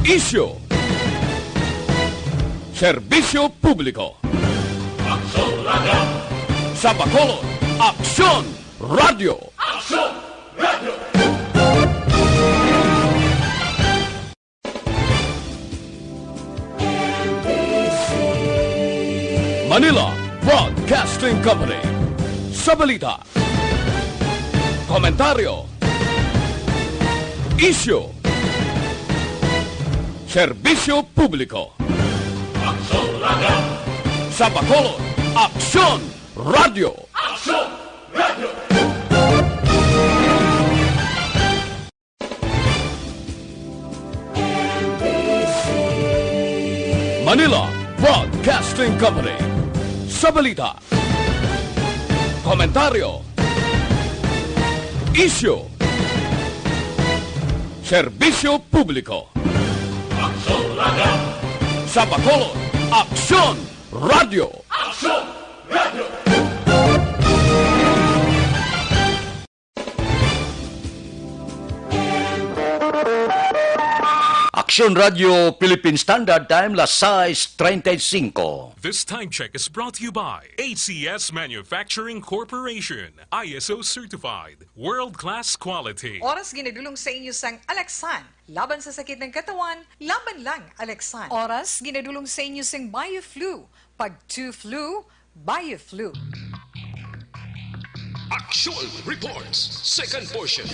Isyu. Serbisyo publiko. Aksyon Radio! Sa Bacolod, Aksyon Radio. Aksyon Radio! Manila Broadcasting Company. Sa balita, komentaryo, isyu, serbisyo publiko. Aksyon Radio! Sa Bacolod, Aksyon Radio. Aksyon Radio! Manila Broadcasting Company. Sa balita, komentaryo, isyu, serbisyo publiko. Aksyon Radio! Sa Bacolod, Aksyon Radio. Aksyon Radio! Aksyon Radio Philippine Standard Time, las 6:35. This time check is brought to you by ACS Manufacturing Corporation, ISO certified, world-class quality. Oras ginadulong sa inyo sang Alexan. Laban sa sakit ng katawan, laban lang Alexan. Oras ginadulong sa inyo sang BioFlu. Pag 2 flu, BioFlu. Aksyon Reports, second portion.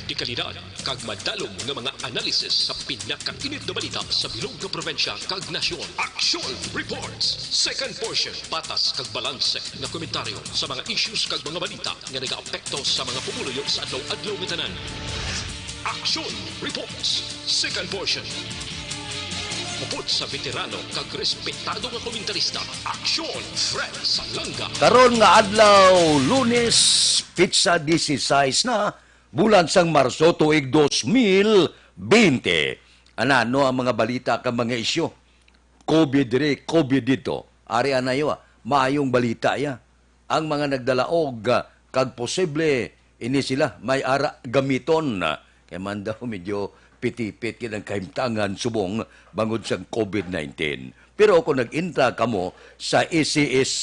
Di kalidad, kag madalong nga mga analisis sa pinakainit na balita sa bilog na probinsya kag nasyon. Aksyon Reports, second portion. Patas kag balanse nga komentaryo sa mga issues kag mga balita nga nagaapekto sa mga pumuluyo sa adlaw-adlaw nga tanan. Aksyon Reports, second portion. Upod sa veterano kag respetado nga komentarista. Aksyon Fred Salanga. Karon nga adlaw, Lunes, pizza 16 na, bulan sang Marso tuig 2020. Ano ang mga balita kang mga isyu? COVID dire, COVID dito. Ari anayo, maayong balita ya. Ang mga nagdalaog kag posible ini sila may ara gamiton. Kaya man daw medyo pitipit kinang kahimtangan subong bangod sa COVID-19. Pero kung nag-intra kamo sa ACS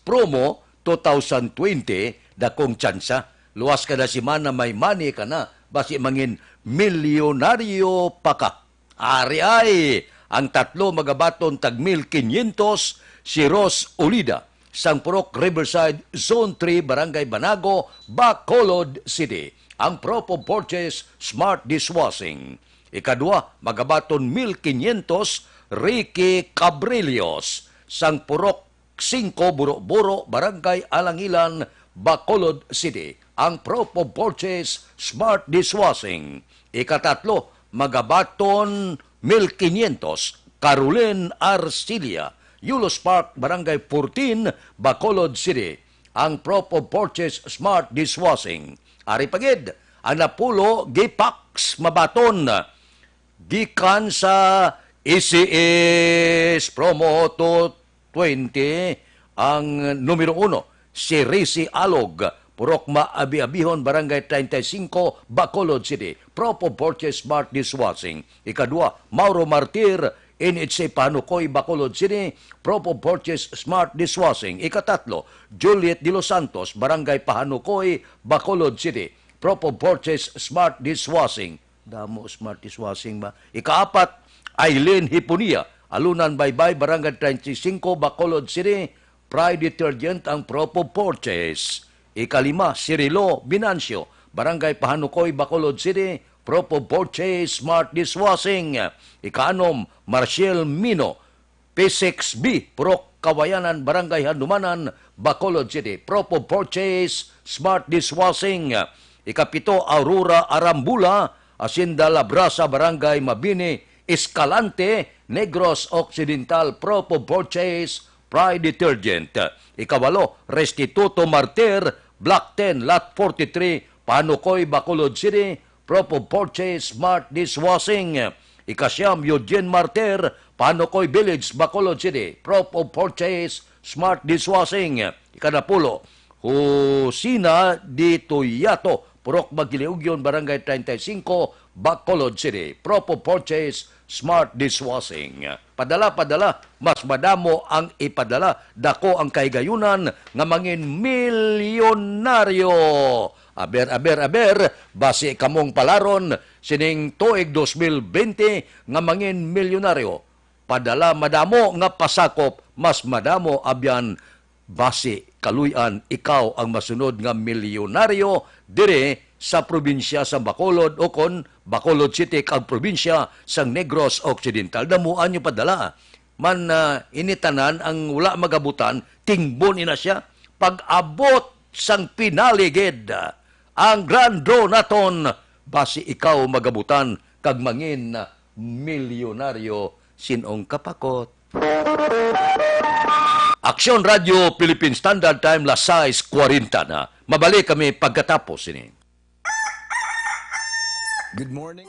Promo 2020, dakong tsansa, luwas ka na si mana may money ka na, basi mangin milyonaryo pa ka. Ari ay, ang tatlo magabaton tag 1,500, si Ros Olida, Sangpurok Riverside, Zone 3, Barangay Banago, Bacolod City. Ang Propo Purchase Smart Dishwashing. Ikadua, magabaton 1,500, Ricky Cabrillos, Sangpurok 5, Buro-Buro, Barangay Alangilan, Bacolod City. Ang Propo Purchase Smart Dishwashing. Ikatatlo, magabaton 1,500, Caroline Arcilia, Yulos Park, Barangay 14, Bacolod City. Ang Propo Purchase Smart Dishwashing. Ari pagid, ang napulo, Gipax Mabaton, gikan sa ECS Promo 20, ang numero 1, si Risi Alog, Purok Maabi-Abihon, Barangay 35, Bacolod City. Propo Purchase Smart Dishwashing. Ikadua, Mauro Martir, NHC Panukoy, Bacolod City. Propo Purchase Smart Dishwashing. Ikatatlo, Juliet de los Santos, Barangay Pahanukoy, Bacolod City. Propo Purchase Smart Dishwashing. Damo Smart Dishwashing ba? Ikaapat, Aileen Hipunia, Alunan Baybay, Barangay 35, Bacolod City. Pride Detergent ang Propo Purchase. Ikalima, Cirilo Binancio, Barangay Pahanukoy, Bacolod City. Propo Purchase Smart Dishwashing. Ikaanom, Marciel Mino, P6B, Purok Kawayanan, Barangay Handumanan, Bacolod City. Propo Purchase Smart Dishwashing. Ikapito, Aurora Arambula, Hacienda Labrasa, Barangay Mabini, Escalante, Negros Occidental. Propo Purchase Pride Detergent. Ikawalo, Restituto Martir, Block 10, Lot 43, Panukoy, Bacolod City. Propo Purchase Smart Dishwashing. Ikasyam, Eugene Martir, Panukoy Village, Bacolod City. Propo Purchase Smart Dishwashing. Ikanapulo, Husina di Tuyato, Purok Magiliugyon, Barangay 35, Bacolod City. Propo purchase smart dishwashing. Padala, mas madamo ang ipadala. Dako ang kaigayunan nga mangin milyonaryo. Aber, base kamong palaron, sining tuig 2020 nga mangin milyonaryo. Padala madamo nga pasakop, mas madamo abyan base kaluyan ikaw ang masunod nga milyonaryo dire sa probinsya sa Bacolod o kon Bacolod City kag probinsya sa Negros Occidental. Damuan nyo padala. Man initanan ang wala magabutan, tingbon ina siya. Pag-abot sang pinaligid, ang grand draw naton, base ikaw magabutan kag mangin milyonaryo sinong kapakot. Aksyon Radio Philippine Standard Time las 6:40 na. Mabalik kami pagkatapos ini. Good morning.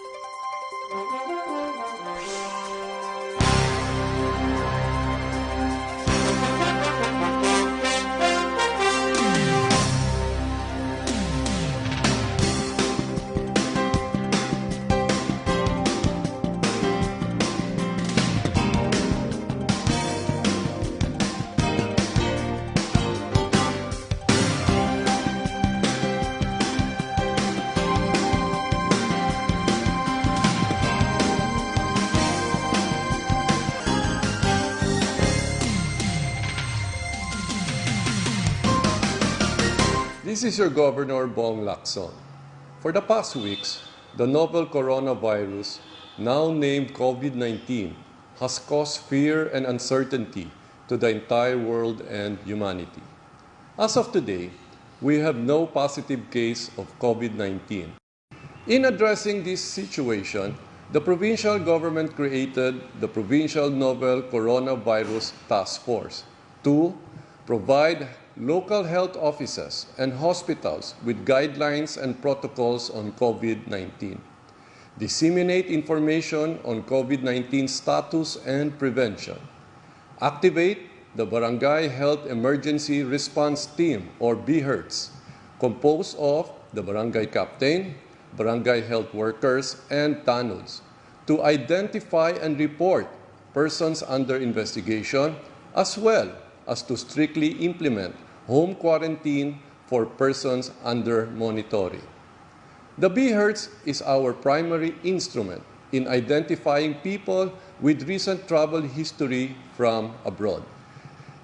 This is your Governor Bong Lacson. For the past weeks, the novel coronavirus, now named COVID-19, has caused fear and uncertainty to the entire world and humanity. As of today, we have no positive case of COVID-19. In addressing this situation, the provincial government created the Provincial Novel Coronavirus Task Force to provide local health offices and hospitals with guidelines and protocols on COVID-19, disseminate information on COVID-19 status and prevention, activate the Barangay Health Emergency Response Team or BHERTS, composed of the barangay captain, barangay health workers, and TANUDs, to identify and report persons under investigation, as well as to strictly implement home quarantine for persons under monitoring. The BHERTS is our primary instrument in identifying people with recent travel history from abroad.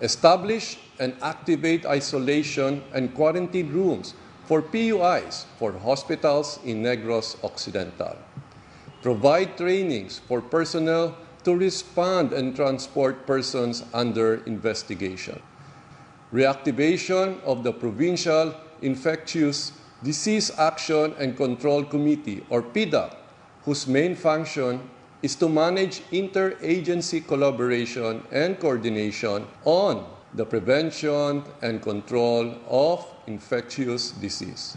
Establish and activate isolation and quarantine rooms for PUIs for hospitals in Negros Occidental. Provide trainings for personnel to respond and transport persons under investigation. Reactivation of the Provincial Infectious Disease Action and Control Committee, or PDAC, whose main function is to manage interagency collaboration and coordination on the prevention and control of infectious disease.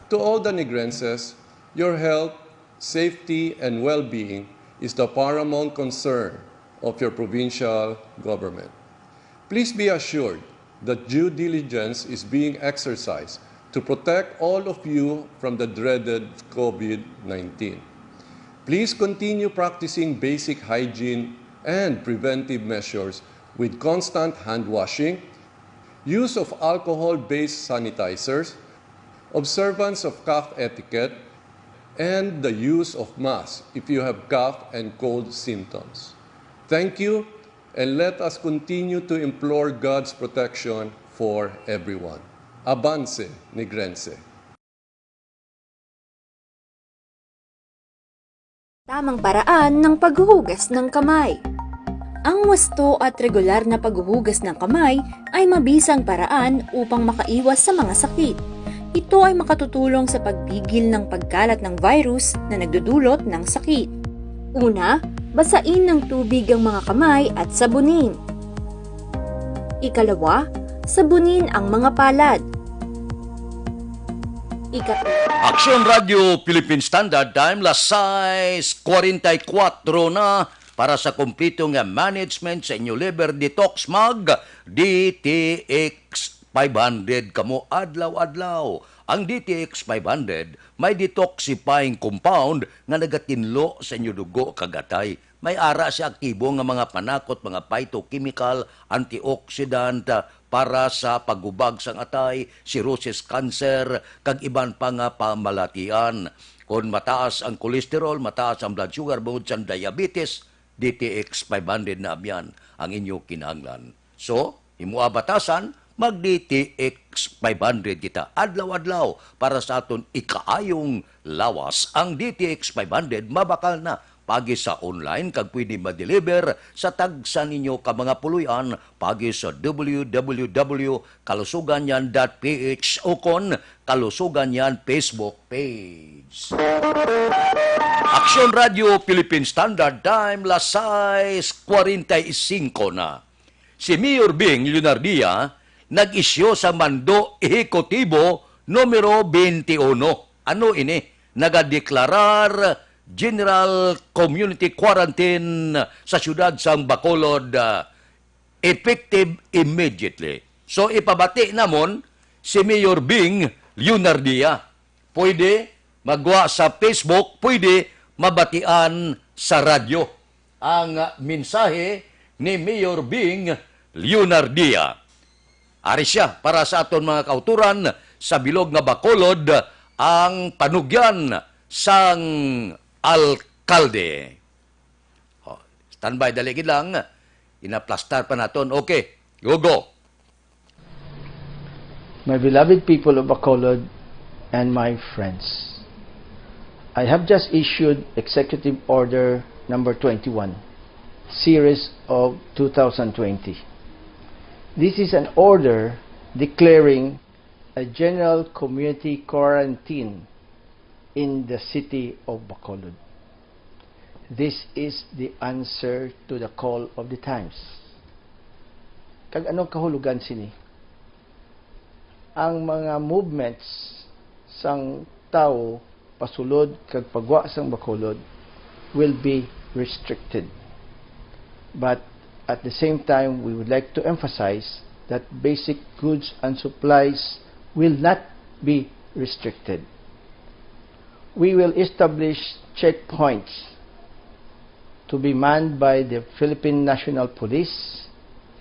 To all the Negrenses, your health, safety, and well-being is the paramount concern of your provincial government. Please be assured that due diligence is being exercised to protect all of you from the dreaded COVID-19. Please continue practicing basic hygiene and preventive measures with constant hand washing, use of alcohol-based sanitizers, observance of cough etiquette, and the use of masks if you have cough and cold symptoms. Thank you, and let us continue to implore God's protection for everyone. Avance, Negrense. Tamang paraan ng paghuhugas ng kamay. Ang wasto at regular na paghuhugas ng kamay ay mabisang paraan upang makaiwas sa mga sakit. Ito ay makatutulong sa pagpigil ng pagkalat ng virus na nagdudulot ng sakit. Una, basain ng tubig ang mga kamay at sabunin. Ikalawa, sabunin ang mga palad. Aksyon Radio Philippine Standard Time, las 6:44 na para sa kumpleto nga management sa inyo liver detox mag DTX 500 kamo adlaw-adlaw. Ang DTX 500 may detoxifying compound nga nagatinlo sa inyo dugo kagatay. May ara sa aktibo nga mga panakot, mga phytochemical, antioxidant para sa pagubag sang atay, cirrhosis, cancer, kag iban pa nga pamalatian. Kung mataas ang kolesterol, mataas ang blood sugar, bungod sa diabetes, DTX 500 na abyan ang inyo kinahanglan. So, imuha batasan, mag-DTX 500 kita. Adlaw-adlaw para sa aton ikaayong lawas. Ang DTX 500 mabakal na pagi sa online kag pwede ma-deliver sa tagsa ninyo ka mga puluyan pagi sa www.kalusuganyan.ph o kon Kalusuganyan Facebook page. Aksyon Radio Philippine Standard Time, las 6:45 na. Si Mayor Bing Leonardia nag-isyo sa mando ehekutibo numero 21. Ano ini? Nagadeklarar General Community Quarantine sa siyudad sang Bacolod effective immediately. So ipabati namon si Mayor Bing Leonardia. Pwede magwa sa Facebook, pwede mabatian sa radyo. Ang mensahe ni Mayor Bing Leonardia. Ari siya para sa aton mga kauturan sa bilog nga Bacolod ang panugyan sang alkalde. Standby, daligid lang. Inaplastar pa naton. Okay, go. My beloved people of Bacolod and my friends, I have just issued Executive Order number 21, series of 2020. This is an order declaring a general community quarantine in the city of Bacolod. This is the answer to the call of the times. Kag anong kahulugan sini? Ang mga movements sang tao pasulod kag pagwa sang Bacolod will be restricted. But at the same time, we would like to emphasize that basic goods and supplies will not be restricted. We will establish checkpoints to be manned by the Philippine National Police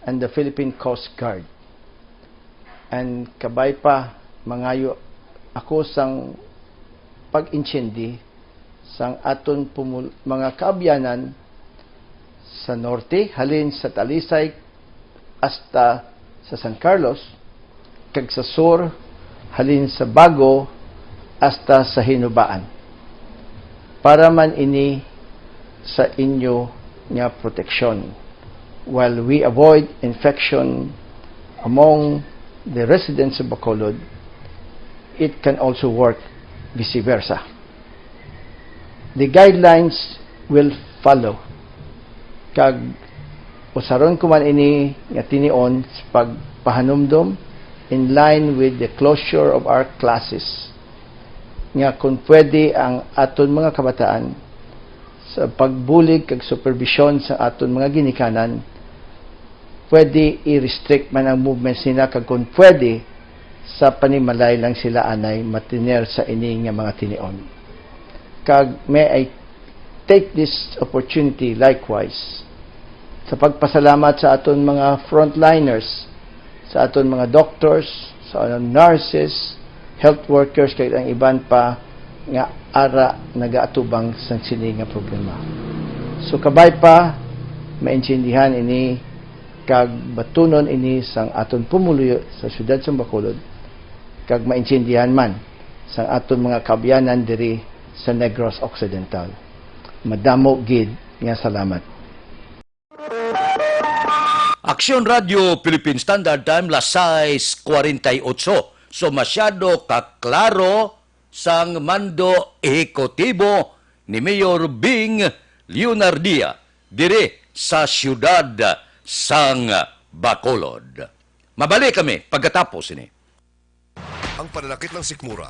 and the Philippine Coast Guard. And kabay pa, mangayo ako sang pag-incendi sang aton mga kaabyanan sa norte, halin sa Talisay hasta sa San Carlos, kag sa sur, halin sa Bago hasta sa Hinubaan. Para man ini sa inyo nga proteksyon, while we avoid infection among the residents of Bacolod, it can also work vice versa. The guidelines will follow. Kag usaron ko man ini nga tinion sa pagpahanumdom in line with the closure of our classes, nga kung pwede ang aton mga kabataan sa pagbulig kag supervision sa aton mga ginikanan, pwede i-restrict man ang movements nila, kag kung pwede sa panimalay lang sila anay matiner sa ini nga mga tinion. Kag may I take this opportunity likewise sa pagpasalamat sa aton mga frontliners, sa aton mga doctors, sa aton nurses, health workers, kay ang iban pa nga ara nagaatubang sa sini nga problema. So kabay pa maintindihan ini kag batunon ini sang aton pumuluyo sa siyudad sa Bacolod, kag maintindihan man sang aton mga kabyanan diri sa Negros Occidental. Madamo gid nga salamat. Aksyon Radio Philippine Standard Time, las 6:48. So masyado kaklaro sang mando ehekutibo ni Mayor Bing Leonardia dire sa siyudad sang Bacolod. Mabalik kami pagkatapos ini. Ang pananakit ng sikmura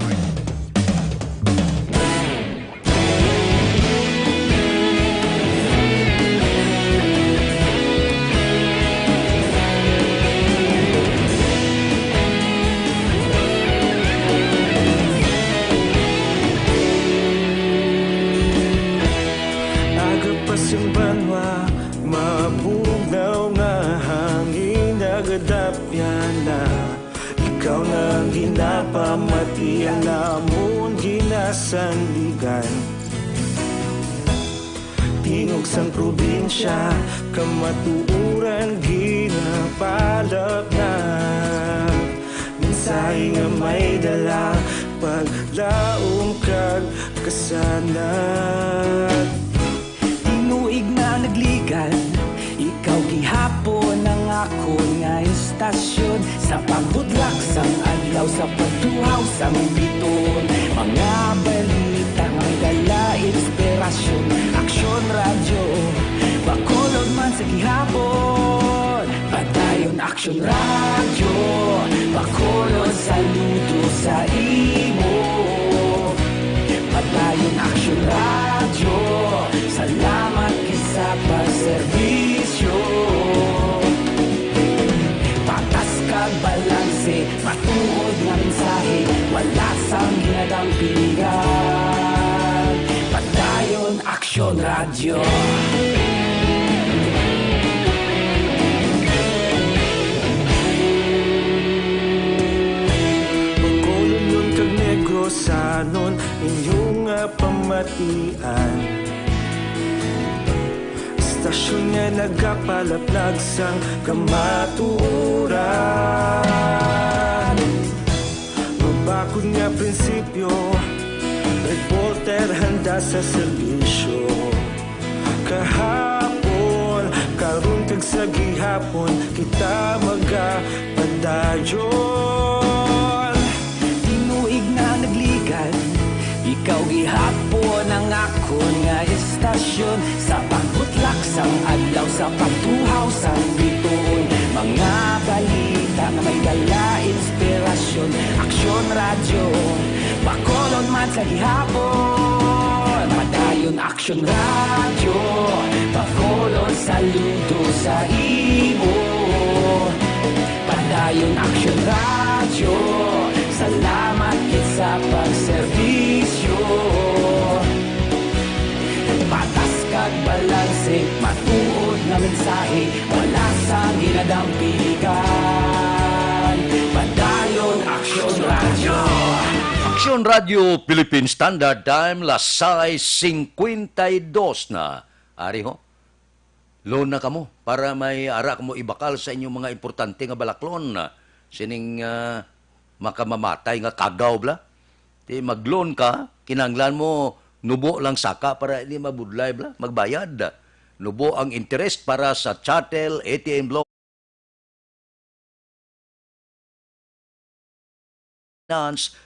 siyang banwa, mabugnaw nga hangin nagadapyan na. Ikaw na ginapamatian namon ginasandigan. Tingog sang probinsya, kamatuuran ginapalap na. Minsay nga may dala, paglaom kag kasanat. Tinuig na nagligan, ikaw gihapon ang ako nga istasyon. Sa pagbudlak sang adlaw, sa pagtuhaw sang biton. Mga balita nga dala inspirasyon. Aksyon radyo, bakolod man sa gihapon. Padayon aksyon radyo, bakolod saludo sa imo. Padayon aksyon radyo, salamat kisa pagserbisyo. Patas kag balanse, matuod nga mensahe, wala sang ginadampingan. Padayon aksyon radyo. Pagkolon kag negosanon, inyong nga pamatian. Istasyon nga nagapalaplag sang kamatuoran. Mabakod nga prinsipyo, reporter handa sa serbisyo. Kahapon, karon kag sa gihapon, kita magapadayon. Tinuig na nagligan, ikaw gihapon ang ako nga istasyon. Sa pagbutlak sang adlaw, sa pagtuhaw sang biton. Mga balita na may dala inspirasyon. Aksyon radyo, bakolon man sa gihapon. Padayon aksyon radyo, bakolon saludo sa imo. Padayon aksyon radyo, salamat kit sa pagserbisyo. Patas kag balanse, matuod na mensahe, wala sa ginadampigan. Padayon aksyon radyo. Aksyon Radio Philippine Standard Time, lasay 52 na. Ari ho, loan na kamo para may ara mo ibakal sa inyong mga importante nga balaklon na sining makamamatay nga kagaw bla. Di mag-loan ka, kinanglan mo nubo lang saka para hindi mabudlay bla, magbayad. Nubo ang interest para sa chattel, ATM loan,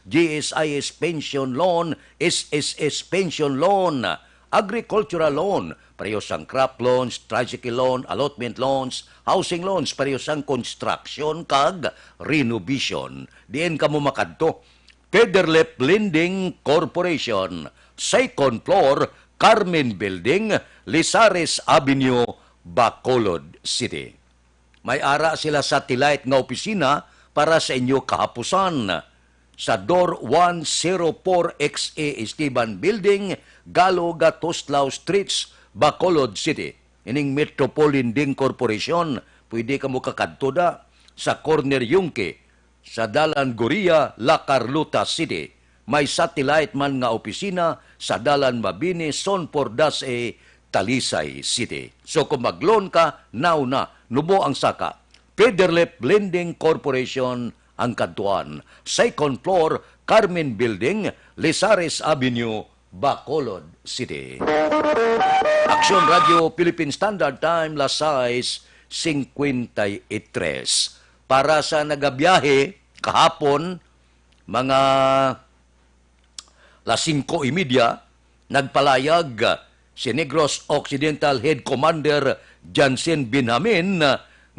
GSIS pension loan, SSS pension loan, agricultural loan, parehas ang crop loans, tricycle loan, allotment loans, housing loans, parehas ang construction kag renovation. Diin ka mo makadto. Pederlep Lending Corporation, second floor, Carmen Building, Lizares Avenue, Bacolod City. May ara sila satellite nga opisina para sa inyo kahapusan. Sa door 104XA Esteban Building, Galo Gatoslao Streets, Bacolod City. Ining Metropolitan Lending Corporation, pwede ka mo kakadto da sa corner Yungke, sa Dalan Goria, La Carlota City. May satellite man nga opisina sa Dalan Mabini, Sonpordas Talisay City. So kung mag-loan ka, now na, nubo ang saka. Pederlep Lending Corporation ang kantuan. Second floor, Carmen Building, Lizares Avenue, Bacolod City. Aksyon Radio Philippine Standard Time, lasay 53. Para sa nagabiyahe kahapon, mga las 5:30, nagpalayag si Negros Occidental Head Commander Jansen Binhamin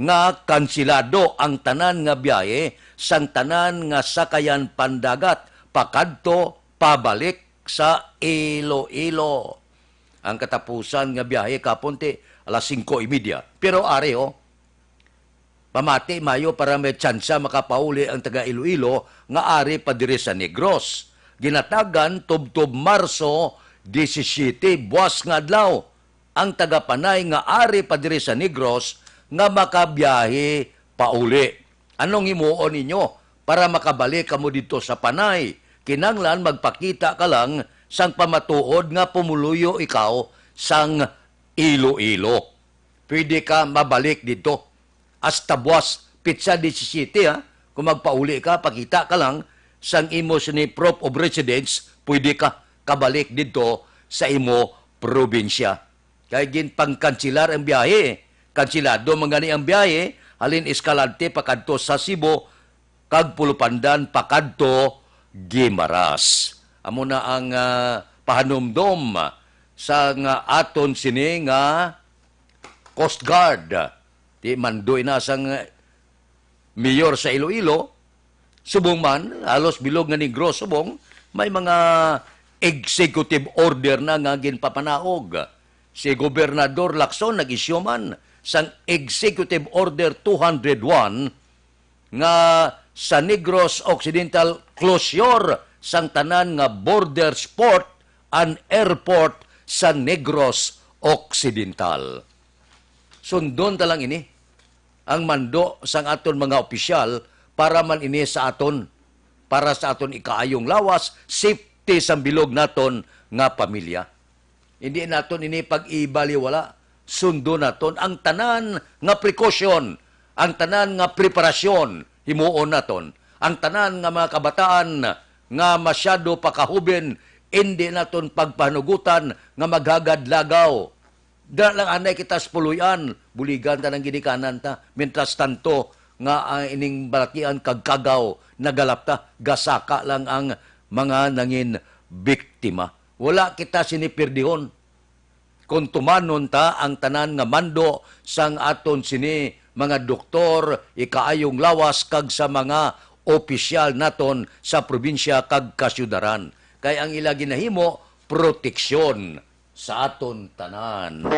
nga kansilado ang tanan nga biyahe sang tanan nga sakayan pandagat pakadto pabalik sa Iloilo. Ang katapusan nga biyahe kapunti alas 5:30. Pero areho, pamati mayo para may tsansa makapauli ang taga Iloilo nga ari pa diri sa Negros. Ginatagan tubtob Marso 17 buwas nga adlaw. ang tagapanay nga ari pa diri sa Negros nga makabiyahe pauli. Anong himuon ninyo para makabalik kamo dito sa Panay? Kinanglan magpakita ka lang sang pamatuod nga pumuluyo ikaw sang Iloilo. Pwede ka mabalik dito. Hasta buwas, pizza 17 ha. Kung magpauli ka, pakita ka lang sang imo ni Proof of Residence, pwede ka kabalik dito sa imo probinsya. Kaya gin pangkansilar ang biyahe. Kansilado mangani ang biyahe, halin Escalante pakadto sa Cebu, kag Pulupandan pakadto Guimaras. Amo na ang pahanumdom sa nga aton sini nga Coast Guard. Di mandoy na sang mayor sa Iloilo, subong man, halos bilog nga Negros subong, may mga executive order na nga ginpapanaog. Si Gobernador Lacson nag-isyu man sang Executive Order 201 nga sa Negros Occidental closure sang tanan nga border port and airport sa Negros Occidental. Sundon talang ini ang mando sang aton mga opisyal para man ini sa aton, para sa aton ikaayong lawas, safety sa bilog naton nga pamilya. Hindi naton ini pag-ibaliwala, sundo naton ang tanan nga precaution, ang tanan nga preparasyon, himuon naton, ang tanan nga mga kabataan nga masyado pakahubin, hindi naton pagpanugutan nga maghagadlagaw. Dahil lang anay kita spuluyan, buligan ta ng ginikanan ta. Mientras tanto, nga ining balakian kagkagaw, nagalap ta, gasaka lang ang mga nangin biktima. Wala kita sinipirdihon. Kung tumanon ta ang tanan nga mando sang aton sini mga doktor, ikaayong lawas kag sa mga opisyal naton sa probinsya kag kasyudaran. Kaya ang ila ginahimo, proteksyon sa aton tanan.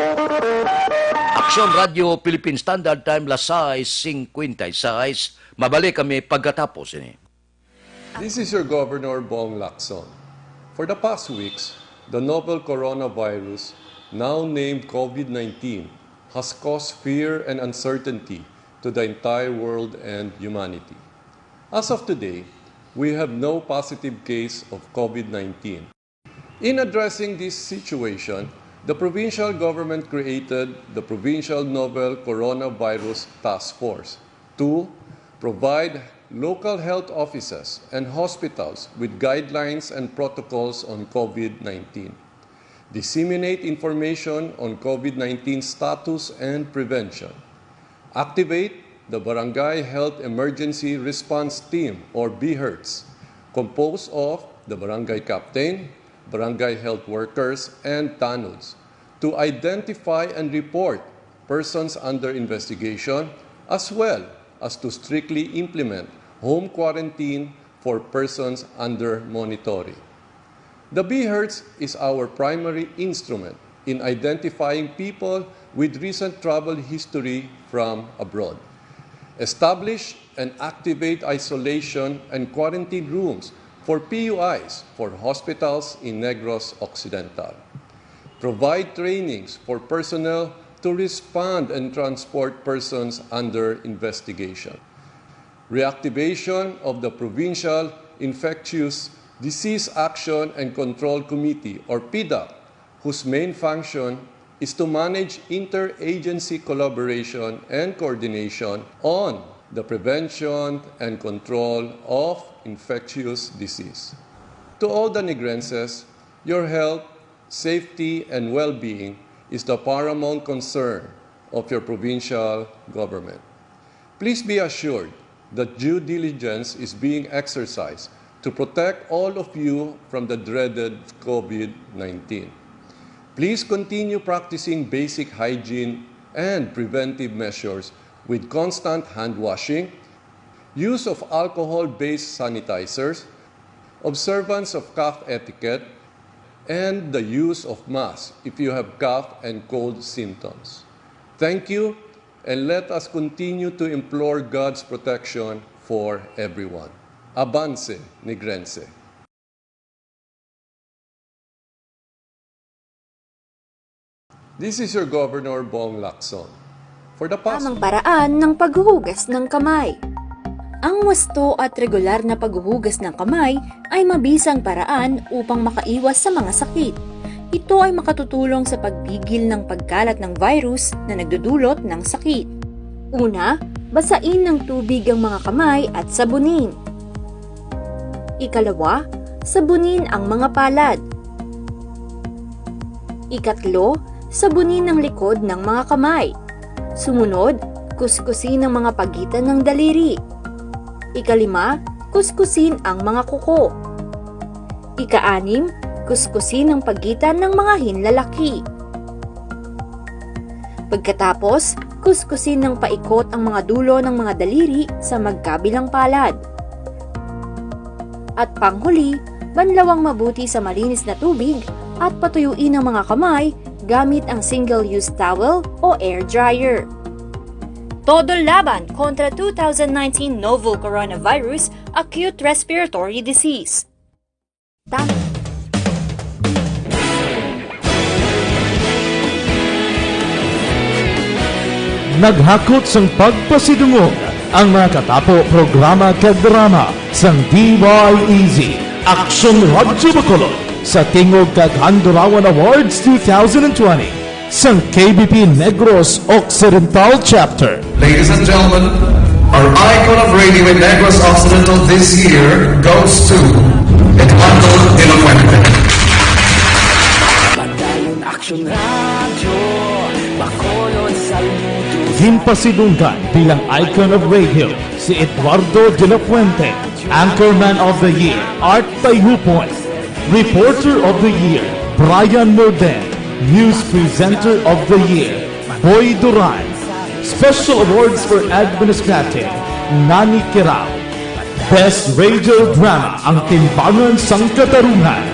Aksyon Radio Philippine Standard Time las 6:56. Mabalik kami pagkatapos ini. This is your Governor Bong Lacson. For the past weeks, the novel coronavirus, now named COVID-19, has caused fear and uncertainty to the entire world and humanity. As of today, we have no positive case of COVID-19. In addressing this situation, the provincial government created the Provincial Novel Coronavirus Task Force to provide local health offices and hospitals with guidelines and protocols on COVID-19, disseminate information on COVID-19 status and prevention, activate the Barangay Health Emergency Response Team, or BHERTS, composed of the Barangay Captain, Barangay Health Workers, and TANUDs, to identify and report persons under investigation, as well as to strictly implement home quarantine for persons under monitoring. The BHERTS is our primary instrument in identifying people with recent travel history from abroad. Establish and activate isolation and quarantine rooms for PUIs for hospitals in Negros Occidental. Provide trainings for personnel to respond and transport persons under investigation. Reactivation of the Provincial Infectious Disease Action and Control Committee, or PIDAC, whose main function is to manage interagency collaboration and coordination on the prevention and control of infectious disease. To all the Negrenses, your health, safety, and well-being is the paramount concern of your provincial government. Please be assured that due diligence is being exercised to protect all of you from the dreaded COVID-19. Please continue practicing basic hygiene and preventive measures with constant hand washing, use of alcohol-based sanitizers, observance of cough etiquette, and the use of masks if you have cough and cold symptoms. Thank you, and let us continue to implore God's protection for everyone. Avance, Negrense. This is your Governor Bong Lacson. For the past Tamang paraan ng paghuhugas ng kamay. Ang wasto at regular na paghuhugas ng kamay ay mabisang paraan upang makaiwas sa mga sakit. Ito ay makatutulong sa pagpigil ng pagkalat ng virus na nagdudulot ng sakit. Una, basain ng tubig ang mga kamay at sabunin. Ikalawa, sabunin ang mga palad. Ikatlo, sabunin ang likod ng mga kamay. Sumunod, kuskusin ang mga pagitan ng daliri. Ikalima, kuskusin ang mga kuko. Ika-anim, kuskusin ang pagitan ng mga hinlalaki. Pagkatapos, kuskusin ng paikot ang mga dulo ng mga daliri sa magkabilang palad. At panghuli, banlawang mabuti sa malinis na tubig at patuyuin ang mga kamay gamit ang single-use towel o air dryer. Todo laban kontra 2019 novel coronavirus acute respiratory disease. Naghakot sang pagpasidungog ang mga katapo programa kag drama sang DYEZ Aksyon Radyo Bacolod sa Tingog kag Handurawan Awards 2020 sang KBP Negros Occidental Chapter. Ladies and gentlemen, our icon of radio in Negros Occidental this year goes to Eduardo de la Fuente. Padayon Aksyon Radio, Bacolod saludo. Himpasidunggan bilang icon of radio si Eduardo de la Fuente, Anchorman of the Year Art Tayhupon, Reporter of the Year Brian Morden, News Presenter of the Year Boy Duran, Special Awards for Administrative Nani Kirao, Best Radio Drama ang Timbangan sang Katarungan,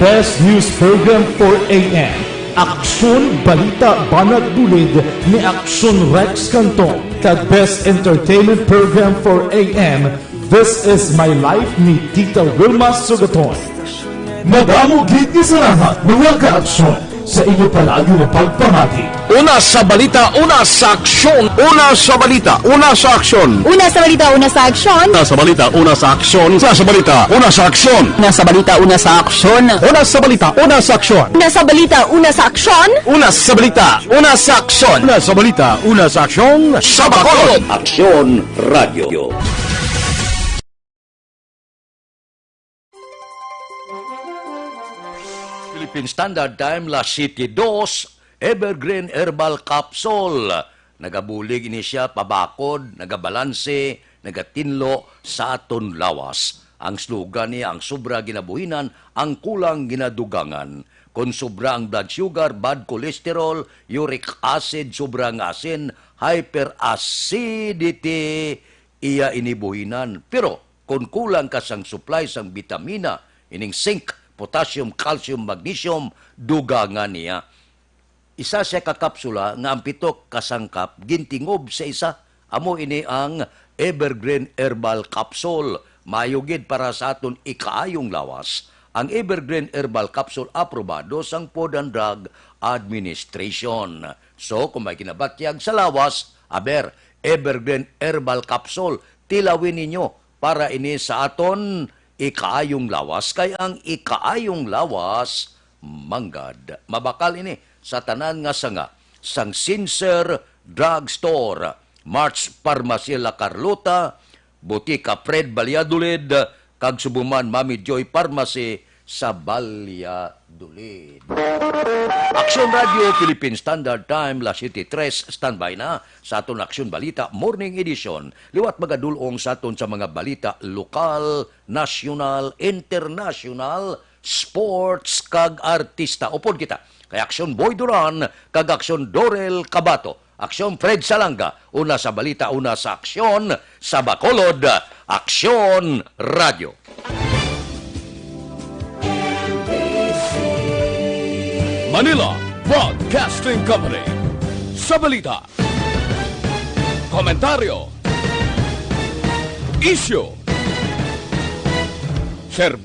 Best News Program for AM Aksyon Balita Banat Bulid ni Aksyon Rex Cantong, kag Best Entertainment Program for AM This Is My Life ni Tita Wilma Sugaton. Madamo gid ni salamat mga ka-aksyon sa inyo palagi na pagpamati. Una sa balita, una sa aksyon. Una sa balita, una sa aksyon. Una sa balita, una sa aksyon. Una sa balita, una sa aksyon. Una sa balita, una sa aksyon. Una sa balita, una sa aksyon. Una sa balita, una sa aksyon. Una sa balita, una sa aksyon. Una sa balita, una sa aksyon. Una sa balita, una sa aksyon. Sa Bacolod. Aksyon Radio. Philippine Standard Time, La City 2, Evergreen Herbal Capsule. Nagabulig ini siya, pabakod, nagabalanse, nagatinlo sa aton lawas. Ang slogan niya, ang sobra ginabuhinan, ang kulang ginadugangan. Kung sobra ang blood sugar, bad cholesterol, uric acid, sobrang asin, hyperacidity, iya inibuhinan. Pero kung kulang ka sang supply sang vitamina, ining zinc, potassium, calcium, magnesium, dugangan niya. Isa siya kakapsula nga ang pitok kasangkap, gintingob sa isa. Amo ini ang Evergreen Herbal Capsule. Mayugid para sa aton ikaayong lawas. Ang Evergreen Herbal Capsule aprobado sang Food and Drug Administration. So, kung may kinabatyag sa lawas, Evergreen Herbal Capsule, tilawin ninyo para ini sa aton ikaayong lawas. Kay ang ikaayong lawas, manggad. Mabakal ini sa tanan nga sanga, sang Sincere Drugstore, March Pharmacy La Carlota, Botika Fred Valladolid, kag Subuman Mami Joy Pharmacy sa Valladolid. Aksyon Radio, Philippine Standard Time, La City 3, standby na sa aton Aksyon Balita Morning Edition. Liwat magadulong sa aton sa mga balita lokal, national, international, sports, kag artista. Upod kita kay Aksyon Boy Duran, kag Aksyon Dorel Cabato. Aksyon Fred Salanga, una sa balita, una sa aksyon, sa Bacolod, Aksyon Radio. Manila Broadcasting Company. Sa balita, komentaryo, issue, serbisyo.